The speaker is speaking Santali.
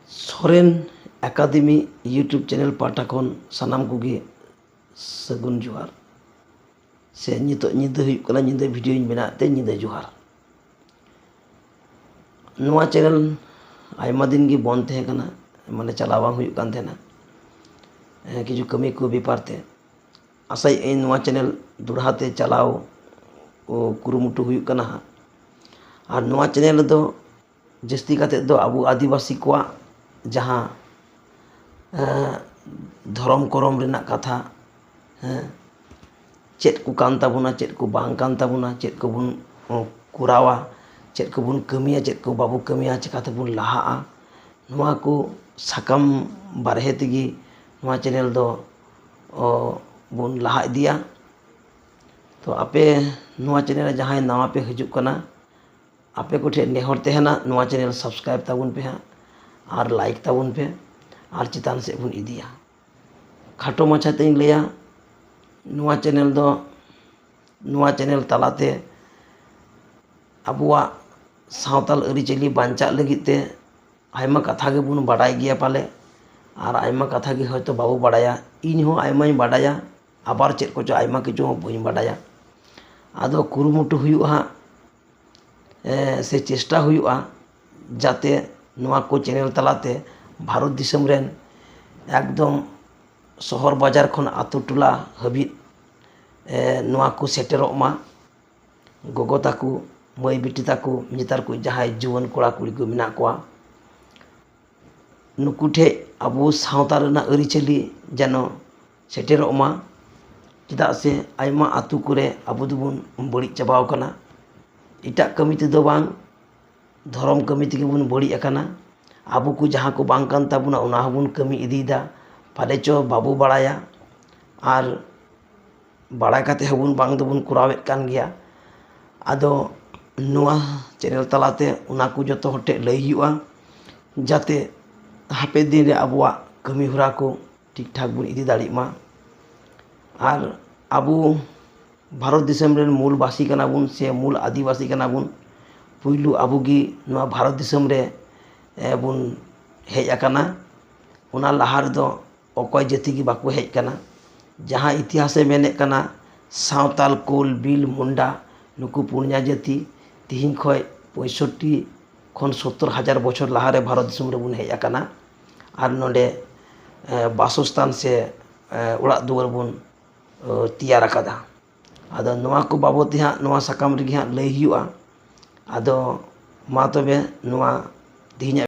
ᱥᱚᱨᱮᱱ ᱮᱠᱟᱰᱮᱢᱤ ᱤᱭᱩᱴᱩᱵᱽ ᱪᱮᱱᱮᱞ ᱯᱟᱦᱴᱟ ᱠᱷᱚᱱ ᱥᱟᱱᱟᱢ ᱠᱚᱜᱮ ᱥᱟᱹᱜᱩᱱ ᱡᱚᱦᱟᱨ ᱥᱮ ᱱᱤᱛᱚᱜ ᱧᱤᱫᱟᱹ ᱦᱩᱭᱩᱜ ᱠᱟᱱᱟ, ᱧᱤᱫᱟᱹ ᱵᱷᱤᱰᱤᱭᱳᱧ ᱵᱮᱱᱟᱣᱮᱫ ᱛᱮ ᱧᱤᱫᱟᱹ ᱡᱚᱦᱟᱨ। ᱱᱚᱣᱟ ᱪᱮᱱᱮᱞ ᱟᱭᱢᱟ ᱫᱤᱱ ᱜᱮ ᱵᱚᱱᱫ ᱛᱟᱦᱮᱸ ᱠᱟᱱᱟ, ᱢᱟᱱᱮ ᱪᱟᱞᱟᱣ ᱵᱟᱝ ᱦᱩᱭᱩᱜ ᱠᱟᱱ ᱛᱟᱦᱮᱱᱟ ᱠᱤᱪᱷᱩ ᱠᱟᱹᱢᱤ ᱠᱚ ᱵᱮᱯᱟᱨ ᱛᱮ। ᱟᱥᱟᱭᱮᱫ ᱟᱹᱧ ᱱᱚᱣᱟ ᱪᱮᱱᱮᱞ ᱫᱚᱲᱦᱟ ᱛᱮ ᱪᱟᱞᱟᱣ ᱠᱩᱨᱩᱢᱩᱴᱩ ᱦᱩᱭᱩᱜ ᱠᱟᱱᱟ ᱦᱟᱸᱜ। ᱟᱨ ᱱᱚᱣᱟ ᱪᱮᱱᱮᱞ ᱨᱮᱫᱚ ᱡᱟᱹᱥᱛᱤ ᱠᱟᱛᱮᱫ ᱫᱚ ᱟᱵᱚ ᱟᱹᱫᱤᱵᱟᱹᱥᱤ ᱠᱚᱣᱟᱜ ᱡᱟᱦᱟᱸ ᱫᱷᱚᱨᱚᱢ ᱠᱚᱨᱚᱢ ᱨᱮᱱᱟᱜ ᱠᱟᱛᱷᱟ, ᱪᱮᱫ ᱠᱚ ᱠᱟᱱ ᱛᱟᱵᱚᱱᱟ, ᱪᱮᱫ ᱠᱚ ᱵᱟᱝ ᱠᱟᱱ ᱛᱟᱵᱚᱱᱟ, ᱪᱮᱫ ᱠᱚᱵᱚᱱ ᱠᱚᱨᱟᱣᱟ, ᱪᱮᱫ ᱠᱚᱵᱚᱱ ᱠᱟᱹᱢᱤᱭᱟ, ᱪᱮᱫ ᱠᱚ ᱵᱟᱵᱚ ᱠᱟᱹᱢᱤᱭᱟ, ᱪᱤᱠᱟ ᱛᱮᱵᱚᱱ ᱞᱟᱦᱟᱜᱼᱟ, ᱱᱚᱣᱟ ᱠᱚ ᱥᱟᱠᱟᱢ ᱵᱟᱨᱦᱮ ᱛᱮᱜᱮ ᱱᱚᱣᱟ ᱪᱮᱱᱮᱞ ᱫᱚ ᱵᱚᱱ ᱞᱟᱦᱟ ᱤᱫᱤᱭᱟ। ᱛᱚ ᱟᱯᱮ ᱱᱚᱣᱟ ᱪᱮᱱᱮᱞ ᱨᱮ ᱡᱟᱦᱟᱸᱭ ᱱᱟᱣᱟ ᱯᱮ ᱦᱤᱡᱩᱜ ᱠᱟᱱᱟ, ᱟᱯᱮ ᱠᱚᱴᱷᱮᱱ ᱱᱮᱦᱚᱨ ᱛᱟᱦᱮᱱᱟ ᱱᱚᱣᱟ ᱪᱮᱱᱮᱞ ᱥᱟᱵᱥᱠᱨᱟᱭᱤᱵ ᱛᱟᱵᱚᱱ ᱯᱮ ᱦᱟᱸᱜ, ᱟᱨ ᱞᱟᱭᱤᱠ ᱛᱟᱵᱚᱱ ᱯᱮ, ᱟᱨ ᱪᱮᱛᱟᱱ ᱥᱮᱫ ᱵᱚᱱ ᱤᱫᱤᱭᱟ। ᱠᱷᱟᱴᱚ ᱢᱟᱪᱷᱟ ᱛᱮᱧ ᱞᱟᱹᱭᱟ, ᱱᱚᱣᱟ ᱪᱮᱱᱮᱞ ᱛᱟᱞᱟᱛᱮ ᱟᱵᱚᱣᱟᱜ ᱥᱟᱶᱛᱟᱞ ᱟᱹᱨᱤᱪᱟᱹᱞᱤ ᱵᱟᱧᱪᱟᱜ ᱞᱟᱹᱜᱤᱫ te ᱟᱭᱢᱟ ᱠᱟᱛᱷᱟ ᱜᱮᱵᱚᱱ ᱵᱟᱰᱟᱭ ᱜᱮᱭᱟ ᱯᱟᱞᱮ, ᱟᱨ ᱟᱭᱢᱟ ᱠᱟᱛᱷᱟ ᱜᱮ ᱦᱚᱭᱛᱚ ᱵᱟᱵᱚ ᱵᱟᱰᱟᱭᱟ। ᱤᱧ ᱦᱚᱸ ᱟᱭᱢᱟᱧ ᱵᱟᱰᱟᱭᱟ, আবার ᱪᱮᱫ ᱠᱚᱪᱚ ᱟᱭᱢᱟ ᱠᱤᱪᱷᱩ ᱦᱚᱸ ᱵᱟᱹᱧ ᱵᱟᱰᱟᱭᱟ। ᱟᱫᱚ ᱠᱩᱨᱩᱢᱩᱴᱩ ᱦᱩᱭᱩᱜᱼᱟ ᱦᱟᱸᱜ, ᱥᱮ ᱪᱮᱥᱴᱟ ᱦᱩᱭᱩᱜᱼᱟ ᱡᱟᱛᱮ ᱱᱚᱣᱟ ᱠᱚ ᱪᱮᱱᱮᱞ ᱛᱟᱞᱟᱛᱮ ᱵᱷᱟᱨᱚᱛ ᱫᱤᱥᱚᱢ ᱨᱮᱱ ᱮᱠᱫᱚᱢ ᱥᱚᱦᱚᱨ ᱵᱟᱡᱟর ᱠᱷᱚᱱ ᱟᱛᱳ ᱴᱚᱞᱟ ᱦᱟᱹᱵᱤᱡ ᱱᱚᱣᱟ ᱠᱚ ᱥᱮᱴᱮᱨᱚᱜ ᱢᱟ। ᱜᱚᱜᱚ ᱛᱟᱠᱚ, ᱢᱟᱹᱭ ᱵᱤᱴᱤ ᱛᱟᱠᱚ, ᱱᱮᱛᱟᱨ ᱠᱚ ᱡᱟᱦᱟᱸᱭ ᱡᱩᱣᱟᱹᱱ ᱠᱚᱲᱟ ᱠᱩᱲᱤ ᱠᱚ ᱢᱮᱱᱟᱜ ᱠᱚᱣᱟ, ᱱᱩᱠᱩ ᱴᱷᱮᱡ ᱟᱵᱚ ᱥᱟᱶᱛᱟ ᱨᱮᱱᱟᱜ ᱟᱹᱨᱤᱪᱟᱹᱞᱤ যেন ᱥᱮᱴᱮᱨᱚᱜ ᱢᱟ। ᱪᱮᱫᱟᱜ ᱥᱮ ᱟᱭᱢᱟ ᱟᱛᱳ ᱠᱚᱨᱮ ᱟᱵᱚ ᱫᱚᱵᱚᱱ ᱵᱟᱹᱲᱤᱡ ᱪᱟᱵᱟᱣ ᱠᱟᱱᱟ। ᱮᱴᱟᱜ ᱠᱟᱹᱢᱤ ᱛᱮᱫᱚ ᱵᱟᱝ, ᱫᱷᱚᱨᱚᱢ ᱠᱟᱹᱢᱤ ᱛᱮᱜᱮ ᱵᱚᱱ ᱵᱟᱹᱲᱤᱡ ᱟᱠᱟᱱᱟ। ᱟᱵᱚ ᱠᱚ ᱡᱟᱦᱟᱸ ᱠᱚ ᱵᱟᱝ ᱠᱟᱱ ᱛᱟᱵᱚᱱᱟ ᱚᱱᱟ ᱦᱚᱸᱵᱚᱱ ᱠᱟᱹᱢᱤ ᱤᱫᱤᱭᱮᱫᱟ, ᱯᱟᱞᱮ ᱪᱚ ᱵᱟᱵᱚ ᱵᱟᱲᱟᱭᱟ, ᱟᱨ ᱵᱟᱲᱟᱭ ᱠᱟᱛᱮ ᱦᱚᱸᱵᱚᱱ ᱵᱟᱝ ᱫᱚᱵᱚᱱ ᱠᱚᱨᱟᱣᱮᱫ ᱠᱟᱱ ᱜᱮᱭᱟ। ᱟᱫᱚ ᱱᱚᱣᱟ ᱪᱮᱱᱮᱞ ᱛᱟᱞᱟᱛᱮ ᱚᱱᱟ ᱠᱚ ᱡᱚᱛᱚ ᱦᱚᱲ ᱴᱷᱮᱡ ᱞᱟᱹᱭ ᱦᱩᱭᱩᱜᱼᱟ, ᱡᱟᱛᱮ ᱦᱟᱯᱮᱱ ᱫᱤᱱ ᱨᱮ ᱟᱵᱚᱣᱟᱜ ᱠᱟᱹᱢᱤ ᱦᱚᱨᱟ ᱠᱚ ᱴᱷᱤᱠ ᱴᱷᱟᱠ ᱵᱚᱱ ᱤᱫᱤ ᱫᱟᱲᱮᱜ ᱢᱟ। ᱟᱨ ᱟᱵᱚ ᱵᱷᱟᱨᱚᱛ ᱫᱤᱥᱚᱢ ᱨᱮᱱ ᱢᱩᱞ ᱵᱟᱥᱤ ᱠᱟᱱᱟ ᱵᱚᱱ, ᱥᱮ ᱢᱩᱞ ᱟᱹᱫᱤᱵᱟᱹᱥᱤ ᱠᱟᱱᱟ ᱵᱚᱱ। ᱯᱩᱭᱞᱩ ᱟᱵᱚᱜᱮ ᱱᱚᱣᱟ ᱵᱷᱟᱨᱚᱛ ᱫᱤᱥᱚᱢ ᱨᱮ ᱵᱚᱱ ᱦᱮᱡ ᱟᱠᱟᱱᱟ। ᱚᱱᱟ ᱞᱟᱦᱟ ᱨᱮᱫᱚ ᱚᱠᱚᱭ ᱡᱟᱹᱛᱤ ᱜᱮ ᱵᱟᱠᱚ ᱦᱮᱡ ᱟᱠᱟᱱᱟ। ᱡᱟᱦᱟᱸ ᱤᱛᱤᱦᱟᱥᱮ ᱢᱮᱱᱮᱫ ᱠᱟᱱᱟ, ᱥᱟᱶᱛᱟᱞ, ᱠᱳᱞ, ᱵᱤᱞ, ᱢᱩᱱᱰᱟ, ᱱᱩᱠᱩ ᱯᱩᱱᱭᱟ ᱡᱟᱹᱛᱤ ᱛᱤᱦᱤᱧ ᱠᱷᱚᱡ 65 ᱠᱷᱚᱱ 70,000 ᱵᱚᱪᱷᱚᱨ ᱞᱟᱦᱟᱨᱮ ᱵᱷᱟᱨᱚᱛ ᱫᱤᱥᱚᱢ ᱨᱮᱵᱚᱱ ᱦᱮᱡ ᱟᱠᱟᱱᱟ। ᱟᱨ ᱱᱚᱰᱮ ᱵᱟᱥᱚᱥᱛᱷᱟᱱ ᱥᱮ ᱚᱲᱟᱜ ᱫᱩᱣᱟᱹᱨ ᱵᱚᱱ ᱛᱮᱭᱟᱨ ᱟᱠᱟᱫᱟ। ᱟᱫᱚ ᱱᱚᱣᱟ ᱠᱚ ᱵᱟᱵᱚᱫ ᱛᱮ ᱦᱟᱸᱜ ᱱᱚᱣᱟ ᱥᱟᱠᱟᱢ ᱨᱮᱜᱮ ᱦᱟᱸᱜ ᱞᱟᱹᱭ ᱦᱩᱭᱩᱜᱼᱟ। ᱟᱫᱚ ᱢᱟ ᱛᱚᱵᱮ ᱱᱚᱣᱟ ᱛᱮᱦᱮᱧᱟᱜ